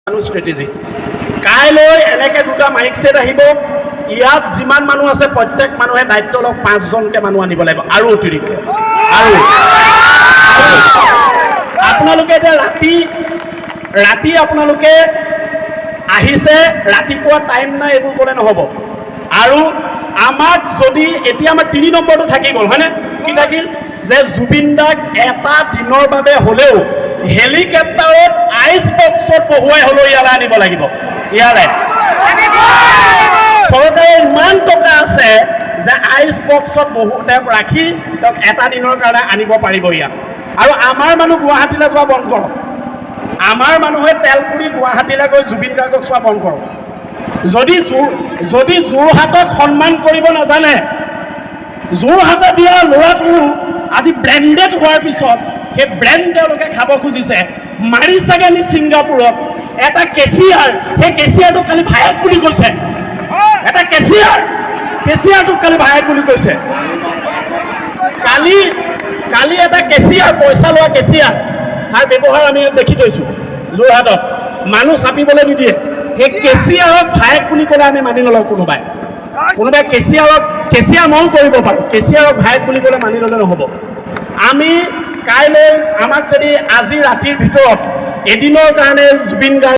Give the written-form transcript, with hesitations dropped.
স্ট্ৰেটেজি কাইলৈ এনেকৈ দুটা মাইক সেট আহিব ইয়াত যিমান মানুহ আছে প্ৰত্যেক মানুহে দায়িত্ব লওক 5 জনকে মানুহ আনিব লাগিব আৰু অতিৰিক্ত আৰু আপোনালোকে এতিয়া ৰাতি আপোনালোকে আহিছে ৰাতিপুৱা টাইম নাই এইবোৰ ক'লে নহ'ব আৰু আমাক যদি এতিয়া আমাৰ 3 নম্বৰটো থাকি গ'ল হয়নে কি থাকিল যে জুবিন দাক এটা দিনৰ বাবে হ'লেও হেলিকপ্টাৰত আইচ বক্সত বহুৱাই হ'লেও ইয়ালৈ আনিব লাগিব ইয়ালৈ চৰকাৰে ইমান টকা আছে যে আইচ বক্সত তেওঁক ৰাখি তেওঁক এটা দিনৰ কাৰণে আনিব পাৰিব ইয়াত আৰু আমাৰ মানুহ গুৱাহাটীলৈ যোৱা বন্ধ কৰক আমাৰ মানুহে তেলপুৰি গুৱাহাটীলৈ গৈ জুবিন গাৰ্গক চোৱা বন্ধ কৰক যদি যোৰহাটক সন্মান কৰিব নাজানে যোৰহাটত দিয়া ল'ৰাটো আজি ব্ৰেণ্ডেড হোৱাৰ পিছত সেই ব্ৰেণ্ড তেওঁলোকে খাব খুজিছে মাৰি চাগে নি ছিংগাপুৰত এটা কেচিয়াৰ সেই কেচিয়াৰটোক কালি ভায়েক বুলি কৈছে এটা কেচিয়াৰটোক কালি ভায়েক বুলি কৈছে কালি এটা কেচিয়াৰ পইচা লোৱা কেচিয়াৰ তাৰ ব্যৱহাৰ আমি দেখি থৈছোঁ যোৰহাটত মানুহ চাপিবলৈ নিদিয়ে সেই কেচিয়াৰক ভায়েক বুলি ক'লে আমি মানি নলওঁ কোনোবাই কেচিয়াৰ ময়ো কৰিব পাৰোঁ কেচিয়াৰক ভায়েক বুলি ক'লে মানি ল'লে নহ'ব আমি কাইলৈ আমাক যদি আজি ৰাতিৰ ভিতৰত এদিনৰ কাৰণে জুবিন গাৰ্গ